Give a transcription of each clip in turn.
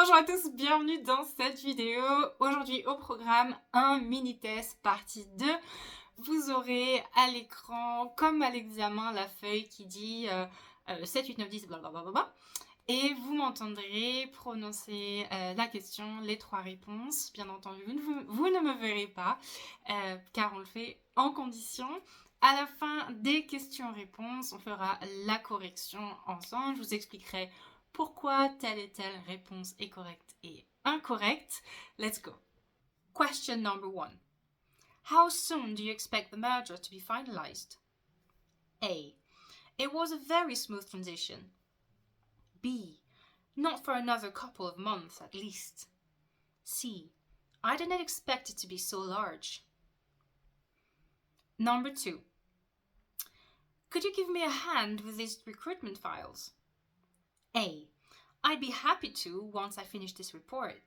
Bonjour à tous, bienvenue dans cette vidéo. Aujourd'hui au programme, un mini-test partie 2. Vous aurez à l'écran, comme à l'examen, la feuille qui dit 7, 8, 9, 10, blablabla. Et vous m'entendrez prononcer la question, les 3 réponses. Bien entendu, vous ne me verrez pas, car on le fait en condition. À la fin des questions-réponses, on fera la correction ensemble. Je vous expliquerai pourquoi telle et telle réponse est correcte et incorrecte. Let's go. Question number 1. How soon do you expect the merger to be finalized? A. It was a very smooth transition. B. Not for another couple of months at least. C. I didn't expect it to be so large. Number 2. Could you give me a hand with these recruitment files? A. I'd be happy to once I finish this report.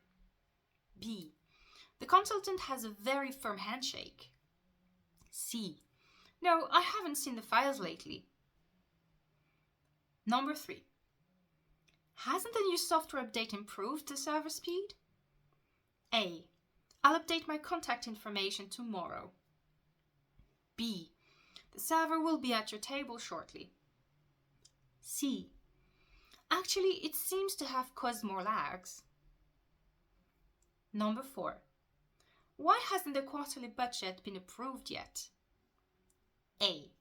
B. The consultant has a very firm handshake. C. No, I haven't seen the files lately. Number 3. Hasn't the new software update improved the server speed? A. I'll update my contact information tomorrow. B. The server will be at your table shortly. C. Actually, it seems to have caused more lags. Number 4. Why hasn't the quarterly budget been approved yet? A.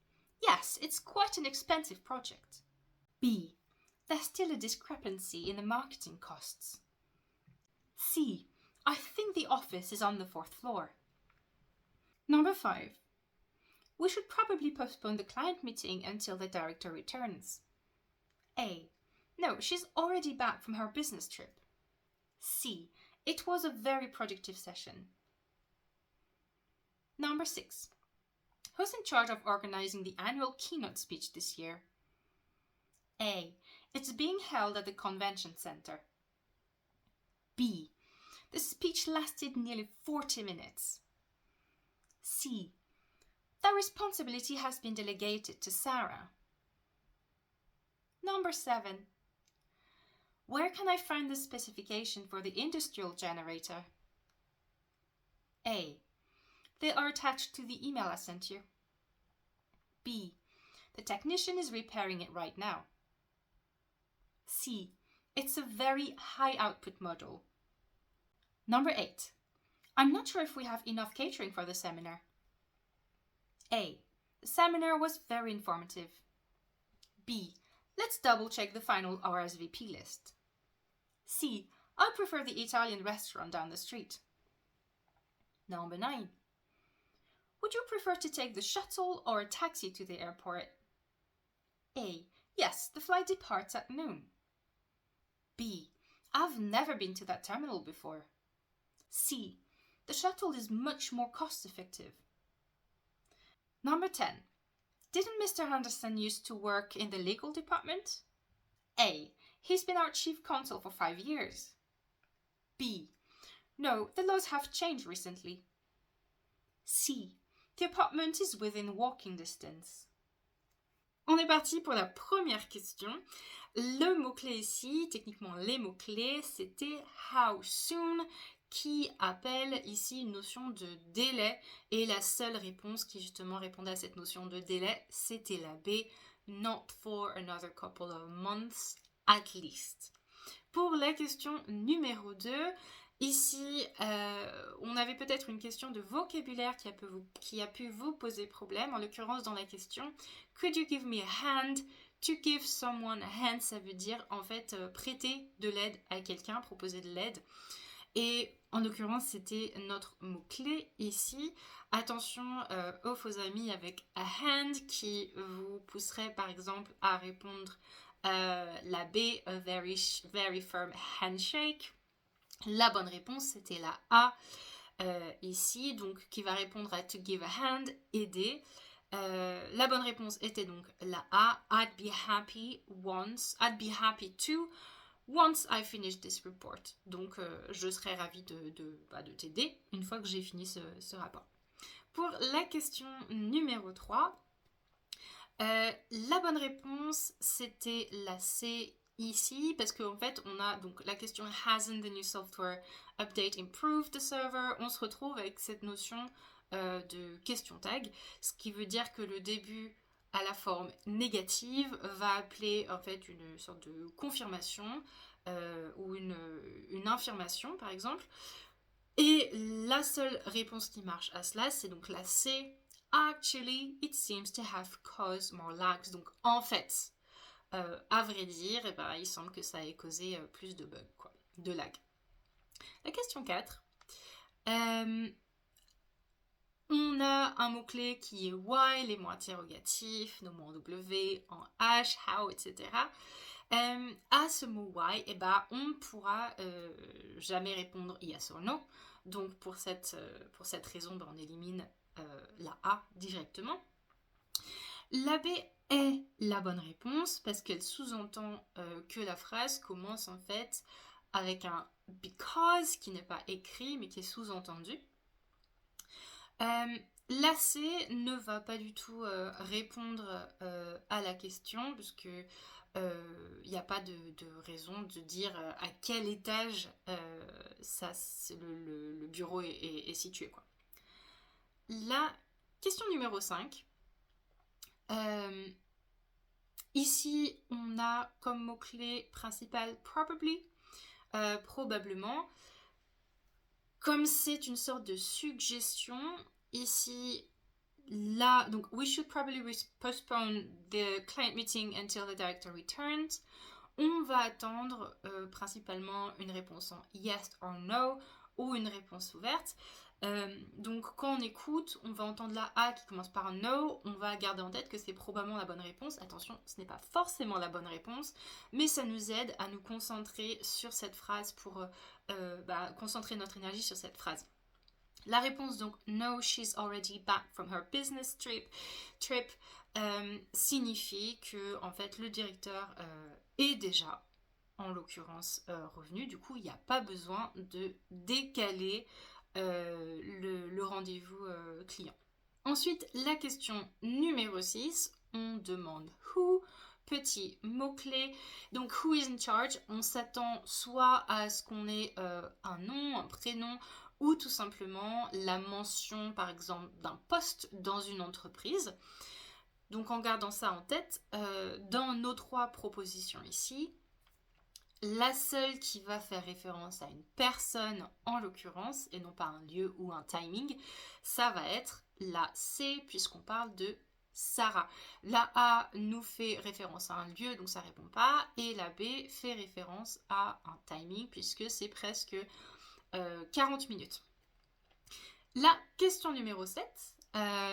Yes, it's quite an expensive project. B. There's still a discrepancy in the marketing costs. C. I think the office is on the 4th floor. Number 5. We should probably postpone the client meeting until the director returns. A. No, she's already back from her business trip. C. It was a very productive session. Number 6. Who's in charge of organizing the annual keynote speech this year? A. It's being held at the convention center. B. The speech lasted nearly 40 minutes. C. The responsibility has been delegated to Sarah. Number 7. Where can I find the specification for the industrial generator? A. They are attached to the email I sent you. B. The technician is repairing it right now. C. It's a very high output model. Number 8. I'm not sure if we have enough catering for the seminar. A. The seminar was very informative. B. Let's double check the final RSVP list. C. I prefer the Italian restaurant down the street. Number 9. Would you prefer to take the shuttle or a taxi to the airport? A. Yes, the flight departs at noon. B. I've never been to that terminal before. C. The shuttle is much more cost-effective. Number 10. Didn't Mr. Henderson used to work in the legal department? A. He's been our chief counsel for 5 years. B. No, the laws have changed recently. C. The apartment is within walking distance. On est parti pour la première question. Le mot-clé ici, techniquement les mots-clés, c'était how soon, qui appelle ici une notion de délai. Et la seule réponse qui justement répondait à cette notion de délai, c'était la B, not for another couple of months at least. Pour la question numéro 2, ici, on avait peut-être une question de vocabulaire qui a pu vous poser problème. En l'occurrence, dans la question « Could you give me a hand ?» To give someone a hand, ça veut dire en fait prêter de l'aide à quelqu'un, proposer de l'aide. Et en l'occurrence, c'était notre mot-clé ici. Attention aux faux amis avec a hand qui vous pousserait par exemple à répondre la B, a very, very firm handshake. La bonne réponse, c'était la A ici, donc qui va répondre à to give a hand, aider. La bonne réponse était donc la A, I'd be happy to once I finish this report. Donc, je serais ravie de t'aider une fois que j'ai fini ce rapport. Pour la question numéro 3, la bonne réponse, c'était la C, ici parce qu'en fait, on a donc la question hasn't the new software update improved the server. On se retrouve avec cette notion de question tag, ce qui veut dire que le début à la forme négative va appeler en fait une sorte de confirmation ou une affirmation par exemple. Et la seule réponse qui marche à cela, c'est donc la C. Actually, it seems to have caused more lags. Donc en fait, à vrai dire, eh ben, il semble que ça ait causé plus de bugs, quoi, de lag. La question 4. On a un mot-clé qui est why, les mots interrogatifs, nos mots en W, en H, how, etc. À ce mot why, eh ben, on ne pourra jamais répondre yes or no. Donc pour cette raison, ben, on élimine la A directement. La B est la bonne réponse parce qu'elle sous-entend que la phrase commence en fait avec un because qui n'est pas écrit mais qui est sous-entendu. La C ne va pas du tout répondre à la question puisque il n'y a pas de raison de dire à quel étage le bureau est situé, quoi. La question numéro 5. Ici, on a comme mot-clé principal probably, probablement. Comme c'est une sorte de suggestion, ici, là, donc we should probably postpone the client meeting until the director returns. On va attendre principalement une réponse en yes or no ou une réponse ouverte. Donc quand on écoute, on va entendre la A qui commence par un no, on va garder en tête que c'est probablement la bonne réponse. Attention, ce n'est pas forcément la bonne réponse, mais ça nous aide à nous concentrer sur cette phrase pour concentrer notre énergie sur cette phrase. La réponse donc no, she's already back from her business trip signifie que en fait le directeur est déjà en l'occurrence revenu. Du coup, il n'y a pas besoin de décaler le rendez-vous client. Ensuite, la question numéro 6, on demande who, petit mot-clé. Donc, who is in charge? On s'attend soit à ce qu'on ait un nom, un prénom, ou tout simplement la mention, par exemple, d'un poste dans une entreprise. Donc, en gardant ça en tête, dans nos 3 propositions ici, la seule qui va faire référence à une personne en l'occurrence, et non pas un lieu ou un timing, ça va être la C puisqu'on parle de Sarah. La A nous fait référence à un lieu, donc ça ne répond pas, et la B fait référence à un timing puisque c'est presque 40 minutes. La question numéro 7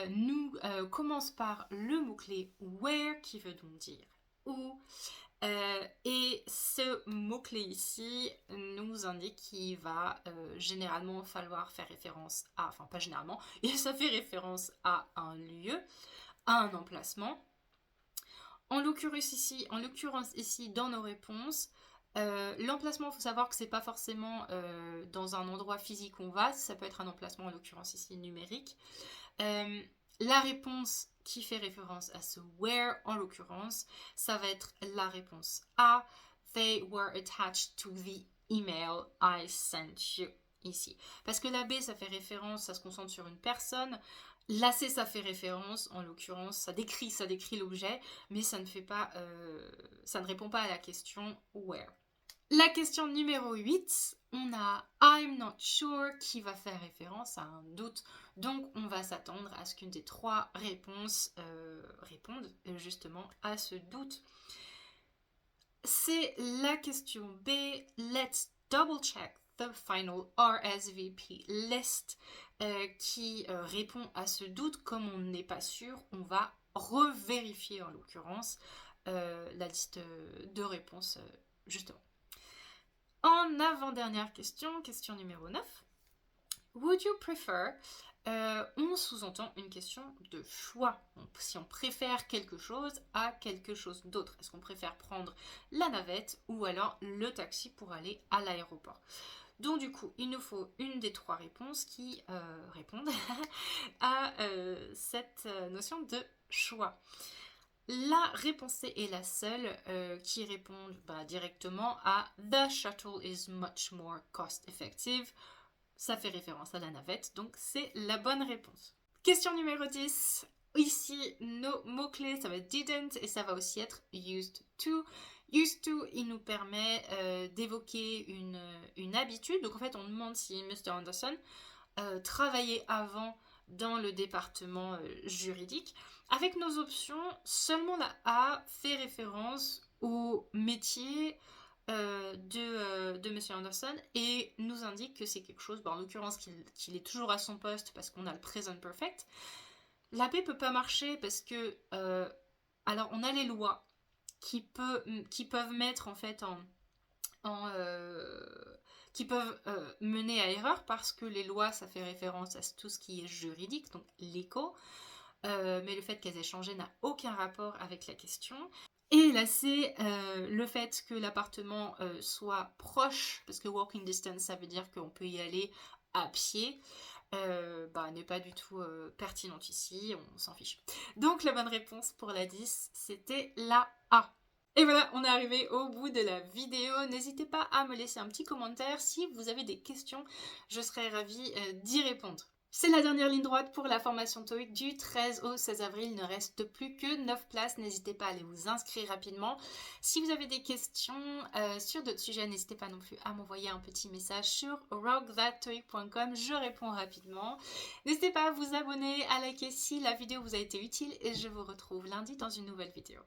nous commence par le mot-clé where qui veut donc dire où. Et ce mot-clé ici nous indique qu'il va généralement falloir faire référence à, enfin pas généralement, et ça fait référence à un lieu, à un emplacement. En l'occurrence ici, dans nos réponses, l'emplacement, il faut savoir que c'est pas forcément dans un endroit physique où on va, ça peut être un emplacement en l'occurrence ici numérique. La réponse qui fait référence à ce where en l'occurrence, ça va être la réponse A. They were attached to the email I sent you ici. Parce que la B, ça fait référence, ça se concentre sur une personne. La C, ça fait référence, en l'occurrence, ça décrit l'objet, mais ça ne répond pas à la question where. La question numéro 8, on a I'm not sure qui va faire référence à un doute. Donc on va s'attendre à ce qu'une des 3 réponses réponde justement à ce doute. C'est la question B, let's double check the final RSVP list qui répond à ce doute. Comme on n'est pas sûr, on va revérifier en l'occurrence la liste de réponses justement. En avant-dernière question, question numéro 9. Would you prefer? On sous-entend une question de choix. Si on préfère quelque chose à quelque chose d'autre. Est-ce qu'on préfère prendre la navette ou alors le taxi pour aller à l'aéroport? Donc du coup, il nous faut une des 3 réponses qui répondent à cette notion de choix. La réponse C est la seule qui répond directement à The shuttle is much more cost effective. Ça fait référence à la navette, donc c'est la bonne réponse. Question numéro 10. Ici, nos mots-clés, ça va être didn't et ça va aussi être used to. Used to, il nous permet d'évoquer une habitude. Donc en fait, on demande si Mr. Anderson travaillait avant dans le département juridique. Avec nos options, seulement la A fait référence au métier de M. Anderson et nous indique que c'est quelque chose, en l'occurrence qu'il est toujours à son poste parce qu'on a le present perfect. La B peut pas marcher parce que alors on a les lois qui peuvent mettre en fait qui peuvent mener à erreur parce que les lois ça fait référence à tout ce qui est juridique, donc l'éco, mais le fait qu'elles aient changé n'a aucun rapport avec la question. Et là c'est le fait que l'appartement soit proche, parce que walking distance ça veut dire qu'on peut y aller à pied, n'est pas du tout pertinente ici, on s'en fiche. Donc la bonne réponse pour la 10 c'était la A. Et voilà, on est arrivé au bout de la vidéo. N'hésitez pas à me laisser un petit commentaire si vous avez des questions, je serais ravie d'y répondre. C'est la dernière ligne droite pour la formation TOEIC du 13 au 16 avril. Il ne reste plus que 9 places. N'hésitez pas à aller vous inscrire rapidement. Si vous avez des questions sur d'autres sujets, n'hésitez pas non plus à m'envoyer un petit message sur rockthattoeic.com. Je réponds rapidement. N'hésitez pas à vous abonner, à liker si la vidéo vous a été utile et je vous retrouve lundi dans une nouvelle vidéo.